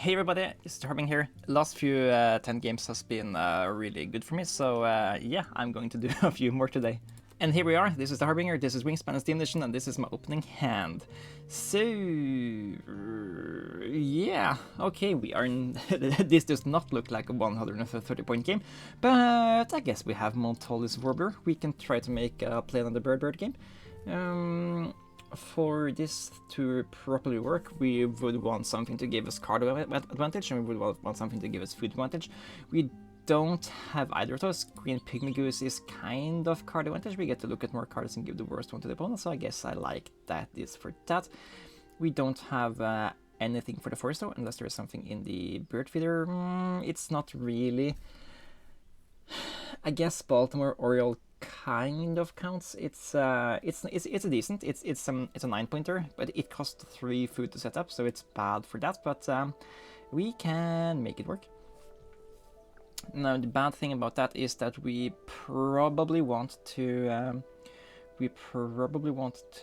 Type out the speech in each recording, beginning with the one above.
Hey everybody, it's Harbinger here. Last few 10 games has been really good for me, so yeah, I'm going to do a few more today. And here we are, this is the Harbinger, this is Wingspan and Steam Edition, and this is my opening hand. So, yeah, okay, we are this does not look like a 130 point game, but I guess we have Montolis Warbler. We can try to make a play on the bird game. For this to properly work, we would want something to give us card advantage, and we would want something to give us food advantage. We don't have either of those. Green Pygmy Goose is kind of card advantage. We get to look at more cards and give the worst one to the opponent, so I guess I like that is for that. We don't have anything for the forest though, unless there is something in the bird feeder. It's not really. I guess Baltimore Oriole kind of counts. It's a decent. It's a 9-pointer, but it costs 3 food to set up, so it's bad for that. But we can make it work. Now the bad thing about that is that we probably want to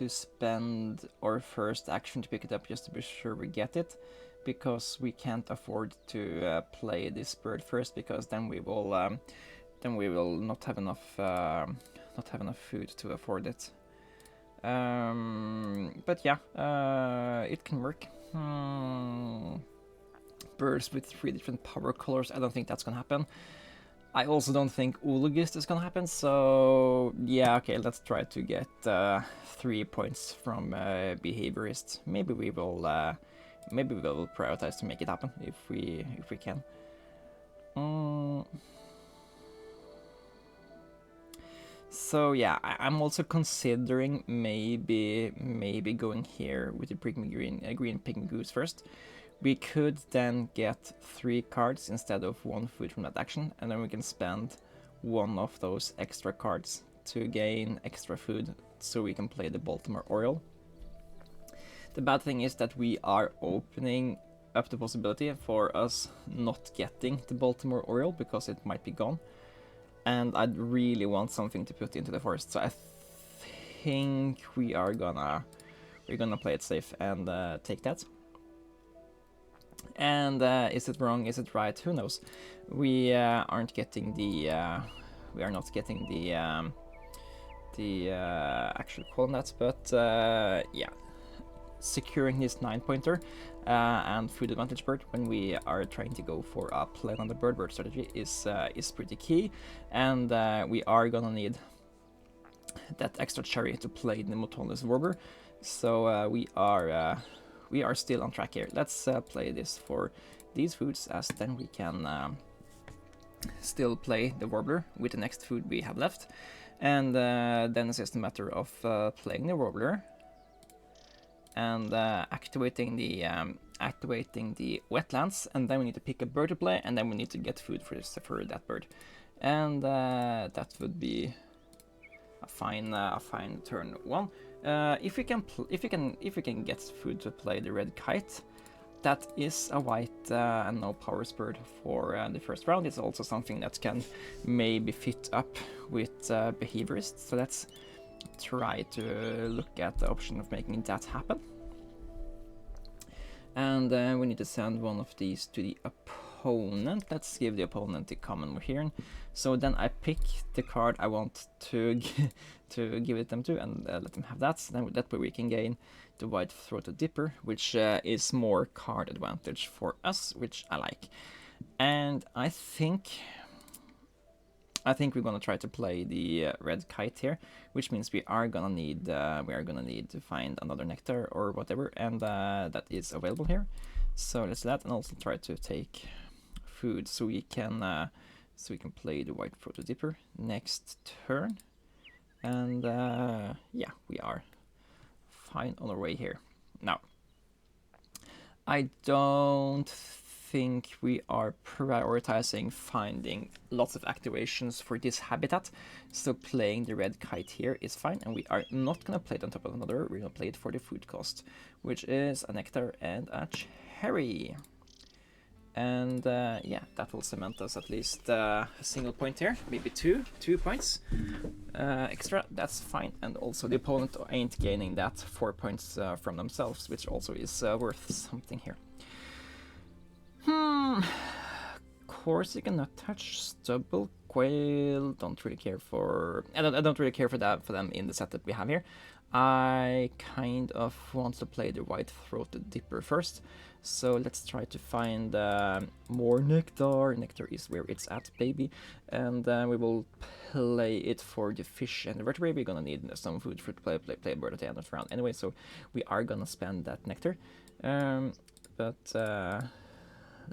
spend our first action to pick it up just to be sure we get it, because we can't afford to play this bird first, because then we will not have enough food to afford it. But yeah, it can work. Birds with 3 different power colors, I don't think that's gonna happen. I also don't think Oologist is gonna happen, so yeah, okay, let's try to get 3 points from Behaviorist. Maybe we will prioritize to make it happen if we can. So yeah, I'm also considering maybe going here with the green Pygmy Goose first. We could then get 3 cards instead of 1 food from that action, and then we can spend 1 of those extra cards to gain extra food so we can play the Baltimore Oriole. The bad thing is that we are opening up the possibility for us not getting the Baltimore Oriole because it might be gone. And I'd really want something to put into the forest, so I think we're gonna play it safe and take that. And is it wrong? Is it right? Who knows? We aren't getting the we are not getting the actual column nets, but yeah, securing this 9-pointer and food advantage bird when we are trying to go for a play on the bird strategy is pretty key, and we are gonna need that extra cherry to play the Montolis Warbler. So we are still on track here. Let's play this for these foods, as then we can still play the Warbler with the next food we have left, and then it's just a matter of playing the Warbler and activating the wetlands, and then we need to pick a bird to play, and then we need to get food for that bird, and that would be a fine turn 1. If we can get food to play the red kite, that is a white and no powers bird for the first round. It's also something that can maybe fit up with Behaviorist, so let's try to look at the option of making that happen. And we need to send 1 of these to the opponent. Let's give the opponent the common Mohiran. So then I pick the card I want to give it them to, and let them have that. So then that way we can gain the white-throated dipper, which is more card advantage for us, which I like. And I think we're gonna try to play the red kite here, which means we are gonna need to find another nectar or whatever, and that is available here. So let's do that, and also try to take food so we can play the white-throated dipper next turn. And yeah, we are fine on our way here. Now, I don't think we are prioritizing finding lots of activations for this habitat, so playing the red kite here is fine, and we are not gonna play it on top of another. We're gonna play it for the food cost, which is a nectar and a cherry. And yeah, that will cement us at least a single point here, maybe 2 points extra. That's fine, and also the opponent ain't gaining that 4 points from themselves, which also is worth something here. course, you cannot touch stubble, quail. Don't really care for. I don't really care for that for them in the setup we have here. I kind of want to play the white-throated dipper first, so let's try to find more nectar. Nectar is where it's at, baby, and we will play it for the fish and the vertebrate. We're gonna need some food for to play a bird at the end of the round anyway, so we are gonna spend that nectar. But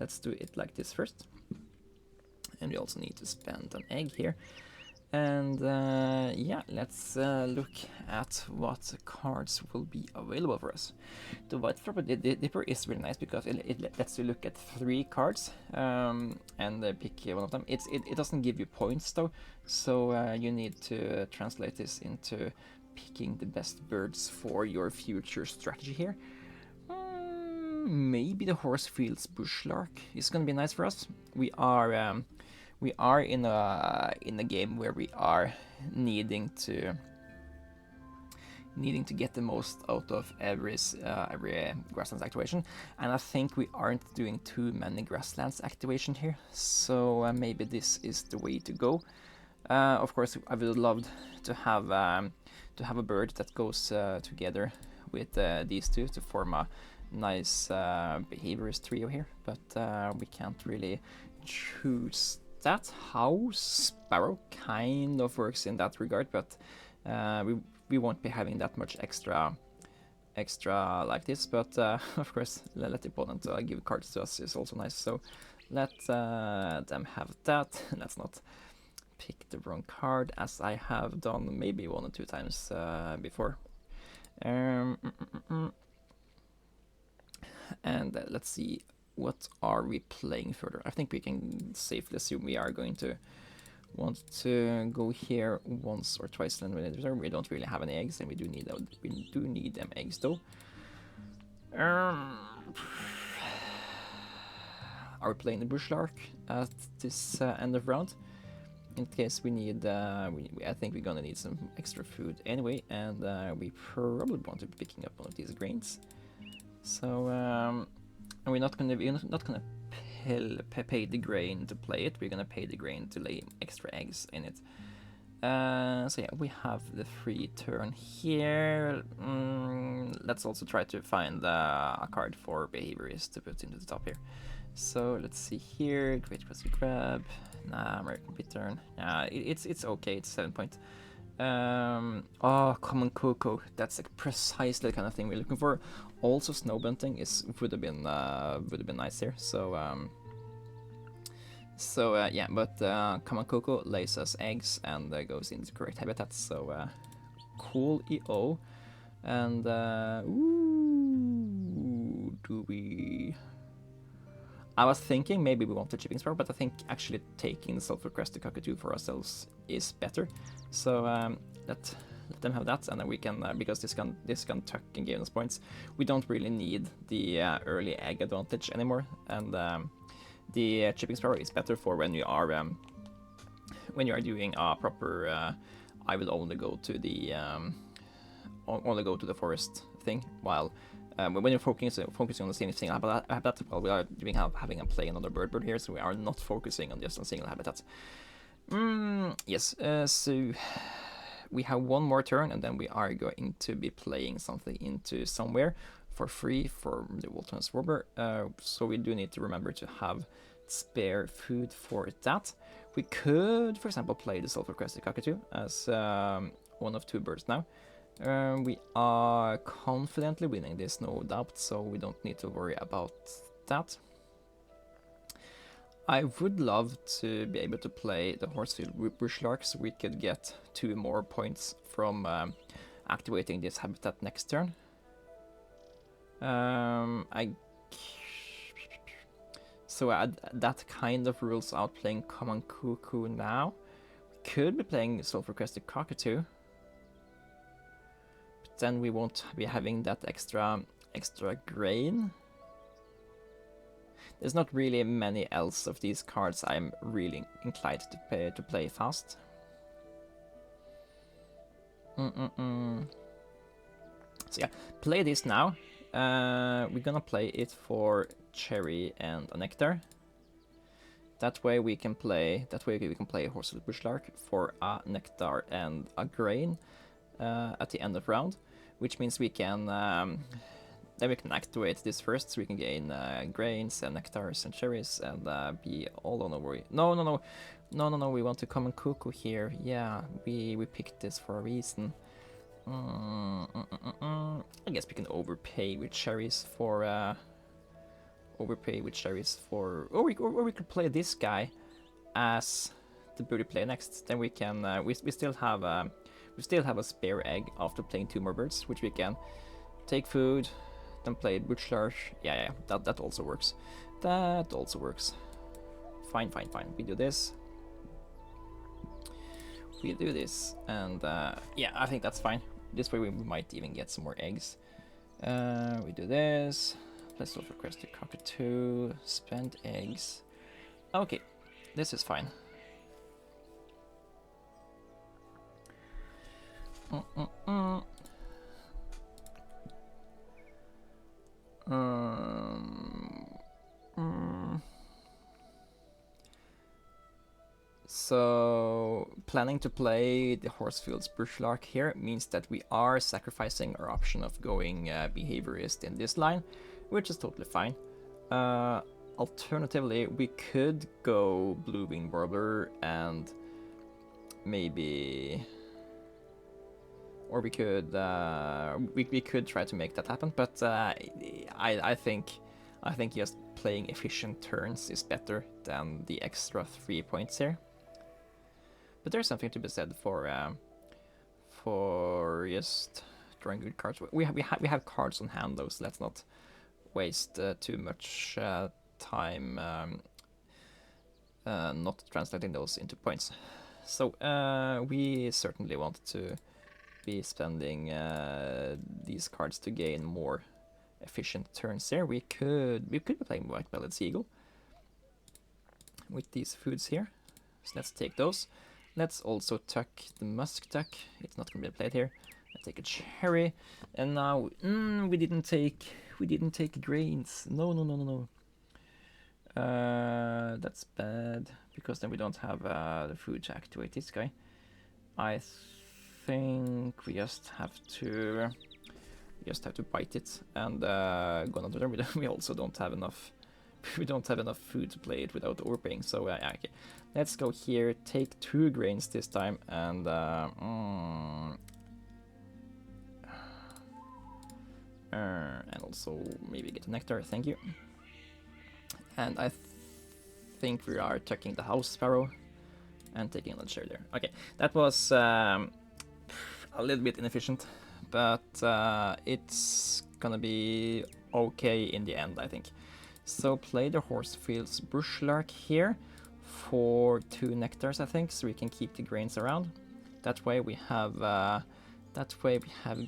let's do it like this first, and we also need to spend an egg here. And yeah, let's look at what cards will be available for us. The white-throated dipper is really nice because it lets you look at 3 cards and pick one of them. It doesn't give you points though, so you need to translate this into picking the best birds for your future strategy here. Maybe the Horsefields Bushlark is gonna be nice for us. We are in a game where we are needing to get the most out of every grasslands activation, and I think we aren't doing too many grasslands activation here, so maybe this is the way to go. Of course, I would love to have a bird that goes together with these two to form a nice behaviorist trio here, but we can't really choose that. House Sparrow kind of works in that regard, but we won't be having that much extra like this, but of course let the opponent give cards to us is also nice, so let them have that. Let's not pick the wrong card, as I have done maybe 1 or 2 times before. And let's see, what are we playing further? I think we can safely assume we are going to want to go here once or twice in the reserve. We don't really have any eggs, and we do need them eggs though. Are we playing the Bushlark at this end of round? In case we need, I think we're gonna need some extra food anyway, and we probably want to be picking up one of these grains. So we're not gonna pay the grain to play it. We're gonna pay the grain to lay extra eggs in it. So yeah, we have the free turn here. Let's also try to find a card for behaviorist to put into the top here. So let's see here. Great Crusty Crab. Nah, American Bittern. It's okay. It's 7 point. Oh, Common Cocoa. That's like precisely the kind of thing we're looking for. Also, Snow Bunting would have been nice here. So yeah, but Common Cocoa lays us eggs and goes into correct habitats. So cool EO. And ooh, do we? I was thinking maybe we want the Chipping Sparrow, but I think actually taking the Sulfur-Crested Cockatoo for ourselves is better. So let them have that, and then we can, because this can tuck and gain us points. We don't really need the early egg advantage anymore, and the Chipping Sparrow is better for when you are doing a proper. I will only go to the forest thing, while when you're focusing on the same thing habitat, well, we are having a play another bird here, so we are not focusing on just a single habitat. Yes, so we have one more turn, and then we are going to be playing something into somewhere for free for the Wilderness Warbler. So we do need to remember to have spare food for that. We could, for example, play the Sulfur-Crested Cockatoo as one of 2 birds now. We are confidently winning this, no doubt, so we don't need to worry about that. I would love to be able to play the Horsefield Bushlark, so we could get 2 more points from activating this habitat next turn. That kind of rules out playing Common Cuckoo now. We could be playing Sulfur-Crested Cockatoo, but then we won't be having that extra grain. There's not really many else of these cards I'm really inclined to play fast. So yeah, play this now. We're gonna play it for cherry and a nectar. That way we can play. That way we can play horse with bushlark for a nectar and a grain at the end of round, which means we can then we can activate this first, so we can gain grains and nectars and cherries and be all on our way. No. We want to come and cuckoo here. Yeah, we picked this for a reason. I guess we can overpay with cherries for. Or we could play this guy as the booty play next. Then we can we still have a spare egg after playing 2 more birds, which we can take food, then play bushlark. Yeah, that also works. That also works. Fine. We do this. We do this, and yeah, I think that's fine. This way we might even get some more eggs. We do this. Let's also request a cockatoo. Spend eggs. Okay, this is fine. So, planning to play the Horsefields Bushlark here means that we are sacrificing our option of going behaviorist in this line, which is totally fine. Alternatively, we could go Blue-winged Warbler and maybe... Or we could we could try to make that happen, but I think just playing efficient turns is better than the extra 3 points here. But there's something to be said for just drawing good cards. We have cards on hand though, so let's not waste too much time not translating those into points. So we certainly want to be spending these cards to gain more efficient turns here. We could be playing white-bellied seagull with these foods here. So let's take those. Let's also tuck the musk duck. It's not gonna be played here. Let's take a cherry, and now we didn't take grains. No. That's bad because then we don't have the food to activate this guy. I think we just have to bite it and go another turn. We also don't have enough. We don't have enough food to play it without overpaying. So okay, let's go here. Take 2 grains this time, and also maybe get a nectar. Thank you. And I think we are tucking the house sparrow and taking another share there. Okay, that was a little bit inefficient, but it's gonna be okay in the end, I think. So play the Horsefields Bushlark here for 2 nectars, I think, so we can keep the grains around. That way we have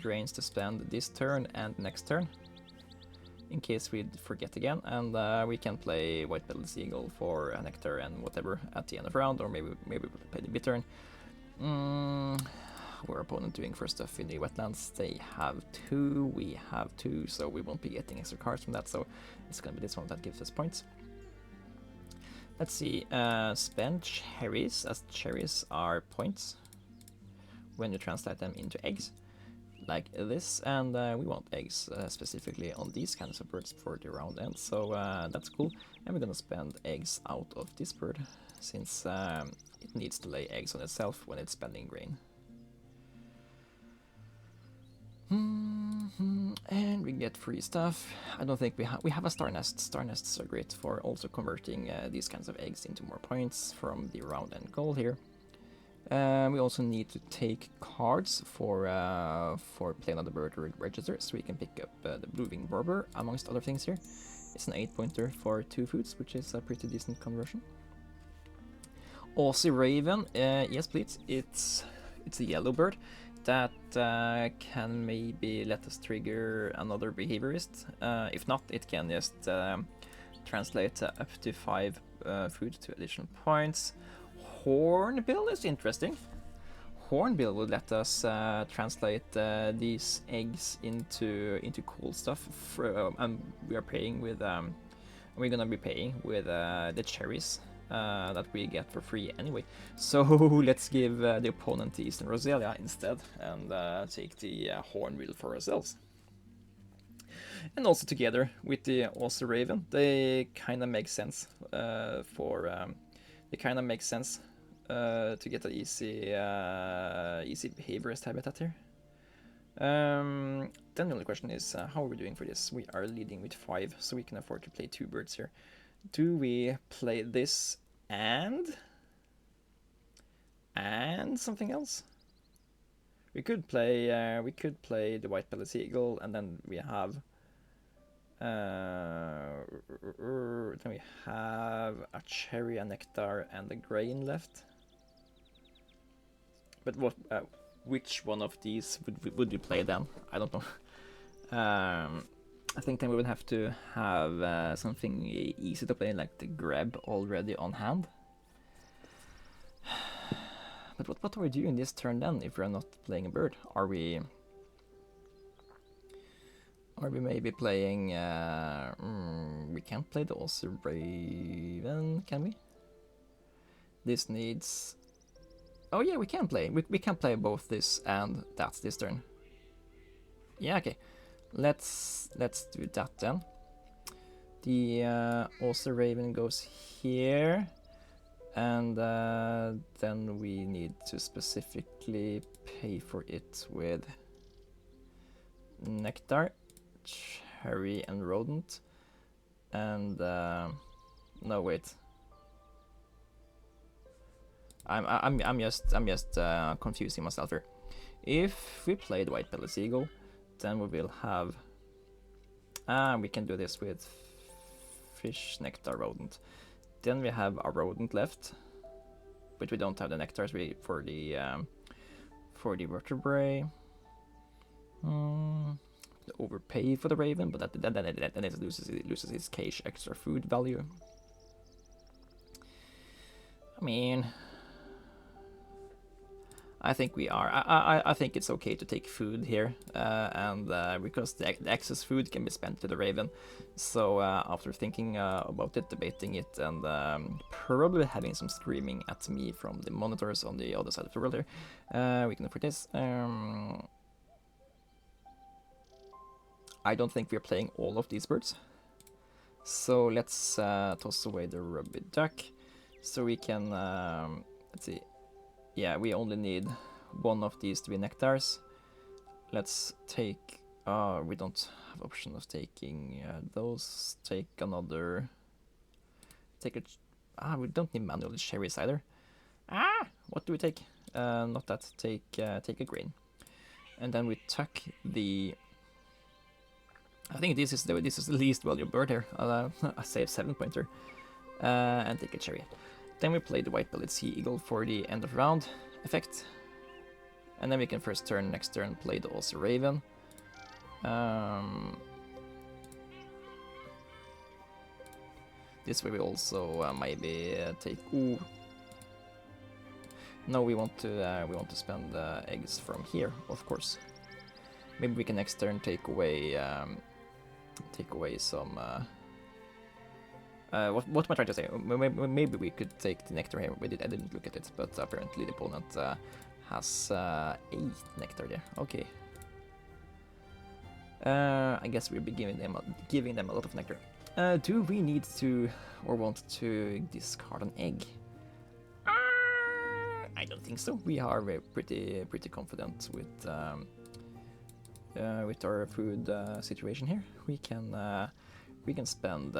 grains to spend this turn and next turn, in case we forget again. And we can play white-bellied seagull for a nectar and whatever at the end of round, or maybe we'll play the bittern. Our opponent doing first stuff in the wetlands. They have 2, we have 2, so we won't be getting extra cards from that, so it's gonna be this one that gives us points. Let's see, spend cherries, as cherries are points when you translate them into eggs, like this, and we want eggs specifically on these kinds of birds for the round end, so that's cool. And we're gonna spend eggs out of this bird, since it needs to lay eggs on itself when it's spending grain. And we get free stuff. I don't think we have a star nest. Star nests are great for also converting these kinds of eggs into more points from the round end goal here. We also need to take cards for playing another bird register, so we can pick up the Blue-winged Warbler amongst other things here. It's an 8-pointer for 2 foods, which is a pretty decent conversion. Aussie Raven, yes please, it's a yellow bird that can maybe let us trigger another behaviorist. If not, it can just translate up to 5 food to additional points. Hornbill is interesting. Hornbill would let us translate these eggs into cool stuff, and we are paying with we're gonna be paying with the cherries that we get for free anyway. So let's give the opponent the Eastern Roselia instead, and take the Hornbill for ourselves. And also together with the also Raven, they kind of make sense to get an easy behaviorist habitat here. Then the only question is how are we doing for this? We are leading with 5, so we can afford to play 2 birds here. Do we play this and something else? We could play the white-bellied seagull, and then we have a cherry, a nectar, and a grain left. But what? Which one of these would we play then? I don't know. I think then we would have to have something easy to play, like the grab already on hand. But what are we doing this turn then if we're not playing a bird? Are we maybe playing... we can't play the also Raven, can we? This needs... Oh yeah, we can play. We can play both this and that this turn. Yeah, okay. Let's do that then. The also Raven goes here, and then we need to specifically pay for it with nectar, cherry, and rodent. And no, wait. I'm just confusing myself here. If we play the white-bellied seagull, then we will have... we can do this with fish, nectar, rodent. Then we have a rodent left, but we don't have the nectars for the vertebrae. Overpay for the raven, but then it loses its cage extra food value. I mean, I think we are. I think it's okay to take food here, and because the excess food can be spent to the raven. So after thinking about it, debating it, and probably having some screaming at me from the monitors on the other side of the world here, we can afford this. I don't think we're playing all of these birds, so let's toss away the ruby duck, so we can let's see. Yeah, we only need one of these to be nectars. Let's take... we don't have option of taking those. Take another... Take a... we don't need manual cherries either. What do we take? Not that. Take a grain. And then we tuck the... I think this is the least valuable bird here. I say a 7-pointer. And take a cherry. Then we play the white-bellied seagull for the end of round effect. And then we can first turn, next turn, play the also raven. This way we also maybe take... Ooh. No, we want to spend eggs from here, of course. Maybe we can next turn take away some... what am I trying to say? Maybe we could take the nectar here. I didn't look at it, but apparently the opponent has 8 nectar there. Okay. I guess we'll be giving them a lot of nectar. Do we need to or want to discard an egg? I don't think so. We are pretty confident with our food situation here. We can spend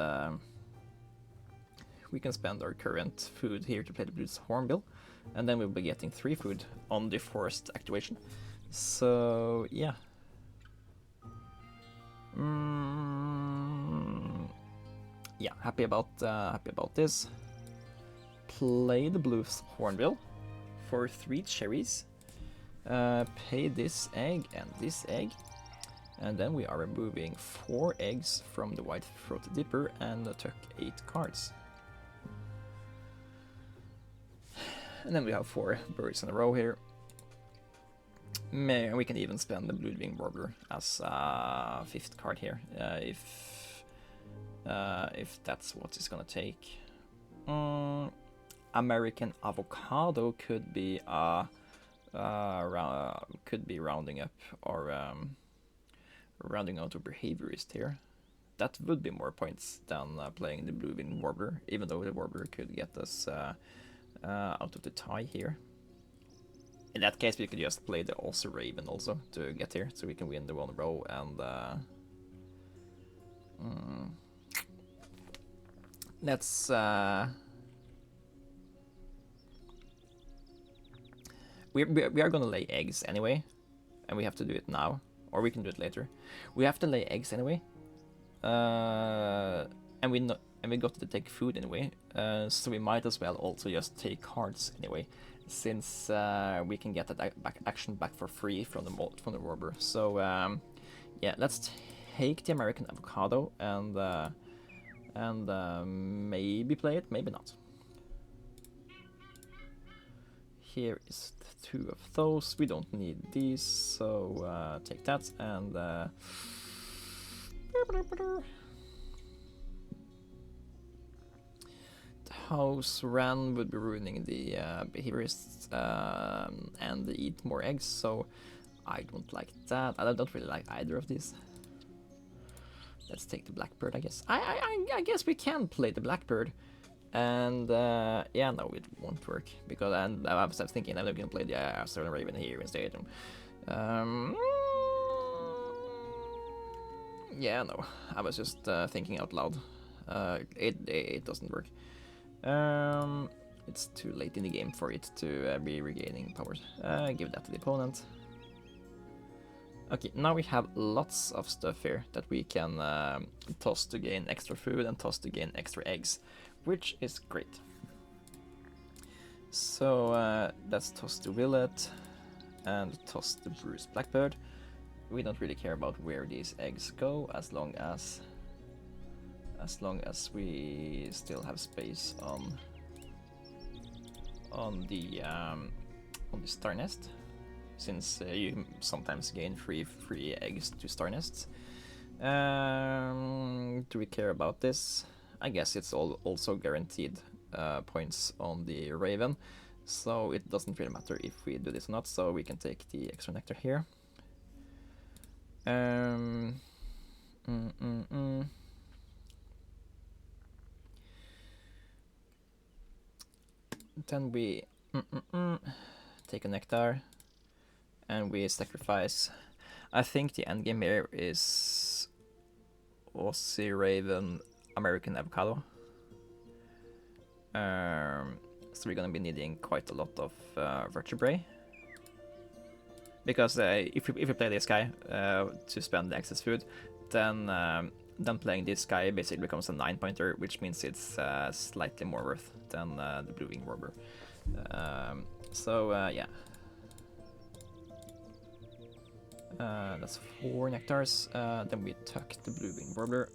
our current food here to play the Blues Hornbill, and then we'll be getting 3 food on the forced activation. So yeah. Yeah, happy about this. Play the Blues Hornbill for 3 cherries. Pay this egg and this egg. And then we are removing 4 eggs from the white-throated dipper and tuck 8 cards. And then we have 4 birds in a row here. We can even spend the blue-winged warbler as a 5th card here, if that's what it's gonna take. American avocado could be rounding up or rounding out a behaviorist here. That would be more points than playing the blue-winged warbler, even though the warbler could get us out of the tie here. In that case, we could just play the also raven also to get here, so we can win the one row and let's we are gonna lay eggs anyway, and we have to do it now, or we can do it later. We have to lay eggs anyway, and we got to take food anyway, so we might as well also just take cards anyway, since we can get that action back for free from the Warbler. So yeah, let's take the American avocado and maybe play it, maybe not. Here is two of those. We don't need these, so take that and the house Ran would be ruining the behaviorists and eat more eggs, so I don't like that. I don't really like either of these. Let's take the blackbird, I guess. I guess we can play the blackbird. And yeah, no, it won't work because I was thinking I'm gonna play the Southern Raven here instead. Yeah, no, I was just thinking out loud. It doesn't work. It's too late in the game for it to be regaining powers. Give that to the opponent. Okay, now we have lots of stuff here that we can toss to gain extra food and toss to gain extra eggs, which is great. So let's toss the Willet and toss the Bruce Blackbird. We don't really care about where these eggs go as long as we still have space on the star nest, since you sometimes gain free eggs to star nests. Do we care about this? I guess it's also guaranteed points on the Raven, so it doesn't really matter if we do this or not, so we can take the extra nectar here. Then we take a nectar, and we sacrifice. I think the endgame here is Aussie Raven, American avocado. So we're gonna be needing quite a lot of vertebrae, because if we play this guy to spend the excess food, then playing this guy basically becomes a 9-pointer, which means it's slightly more worth than the blue-winged warbler. So yeah. That's 4 nectars. Then we tuck the blue-winged warbler,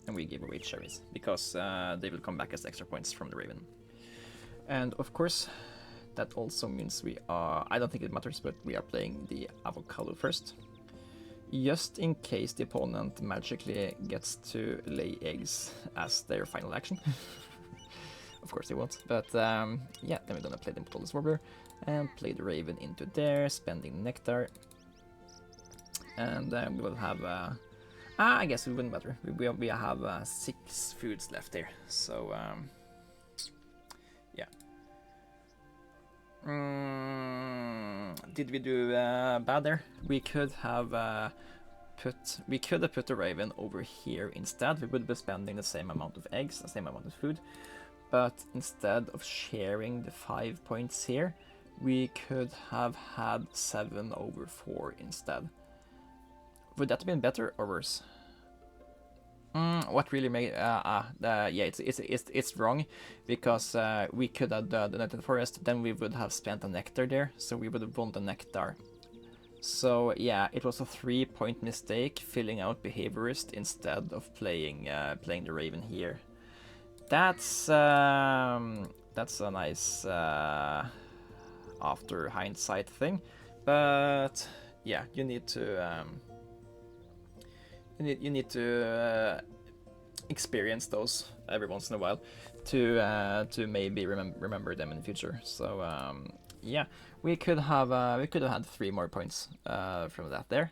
and we give away cherries, because they will come back as extra points from the Raven. And of course, that also means we are, I don't think it matters, but we are playing the avocado first, just in case the opponent magically gets to lay eggs as their final action. Of course they won't, but yeah, then we're gonna play the Motolus Warbler and play the Raven into there, spending nectar. And we will have, I guess it wouldn't matter, we have 6 foods left there, so yeah. Did we do bad there? We could have put the Raven over here instead. We would be spending the same amount of eggs, the same amount of food, but instead of sharing the 5 points here, we could have had 7/4 instead. Would that have been better or worse? What really made yeah, it's wrong, because we could have donated the forest, then we would have spent a nectar there, so we would have won the nectar. So yeah, it was a 3-point mistake filling out behaviorist instead of playing the Raven here. That's a nice after hindsight thing, but yeah, you need to experience those every once in a while, to maybe remember them in the future. So yeah, we could have had 3 more points from that there,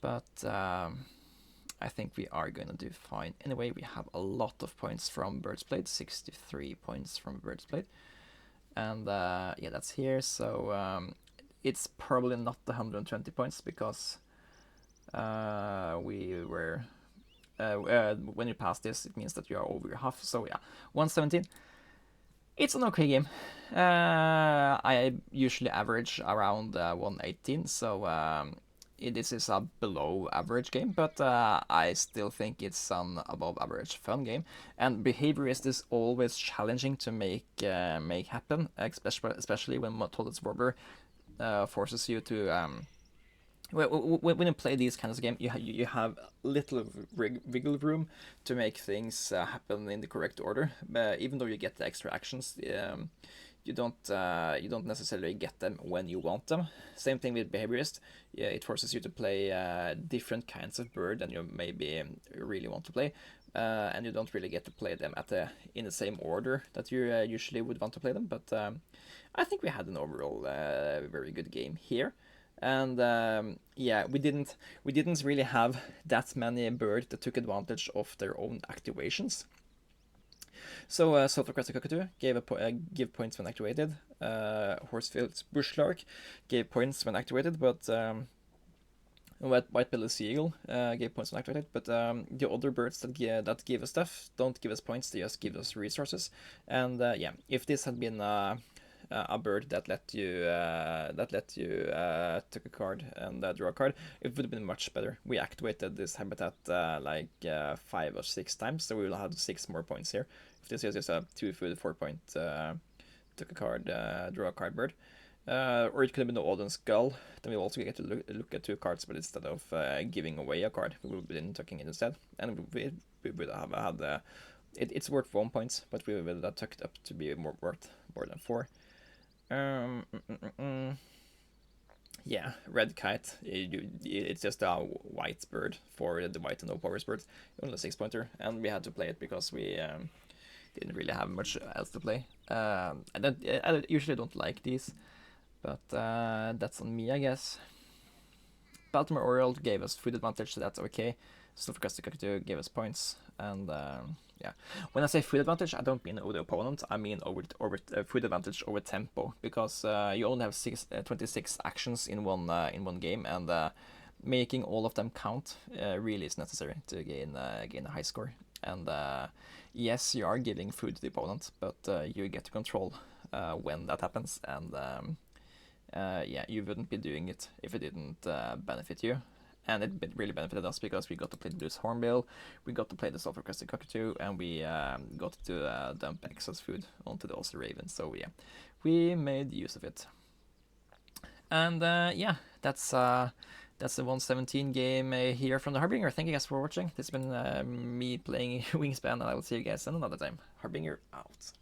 but I think we are going to do fine. Anyway, we have a lot of points from Birds Played, 63 points from Birds Played, and yeah, that's here. So it's probably not the 120 points because we were. When you pass this, it means that you are over your half. So yeah, 117. It's an okay game. I usually average around 118, so this is a below average game, but I still think it's an above average fun game. And behaviorist is always challenging to make happen, especially when Toilet's Warbler forces you to. When you play these kinds of games, you have little wiggle room to make things happen in the correct order. Even though you get the extra actions, you don't necessarily get them when you want them. Same thing with behaviorist. Yeah, it forces you to play different kinds of bird than you maybe really want to play, and you don't really get to play them in the same order that you usually would want to play them. But I think we had an overall very good game here. And yeah, we didn't really have that many birds that took advantage of their own activations. So Self-Requested Cockatoo give points when activated. Horsefield's Bushlark gave points when activated, but White-Bellied Seagull gave points when activated. But the other birds that give us stuff don't give us points; they just give us resources. And yeah, if this had been a bird that let you take a card and draw a card, it would have been much better. We activated this habitat like 5 or 6 times, so we will have 6 more points here. If this is just a 2 food 4 point took a card, draw a card bird, or it could have been the Alden Skull. Then we also get to look at 2 cards, but instead of giving away a card, we would have been tucking it instead, and we would have had it's worth 1 point, but we would have tucked up to be worth more than 4. Yeah, Red Kite. It's just a white bird for the white and no powers bird. Only a 6-pointer, and we had to play it because we didn't really have much else to play. I usually don't like these, but that's on me, I guess. Baltimore Oriole gave us food advantage, so that's okay. Self-Requested Cockatoo gave us points, and yeah. When I say food advantage, I don't mean over the opponent. I mean over food advantage over tempo, because you only have 26 actions in one game, and making all of them count really is necessary to gain a high score. And yes, you are giving food to the opponent, but you get to control when that happens. And yeah, you wouldn't be doing it if it didn't benefit you. And it really benefited us because we got to play the Loose Hornbill, we got to play the Self-Requested Cockatoo, and we got to dump excess food onto the Aussie Raven. So yeah, we made use of it. And yeah, that's the 117 game here from the Harbinger. Thank you guys for watching. This has been me playing Wingspan, and I will see you guys another time. Harbinger out.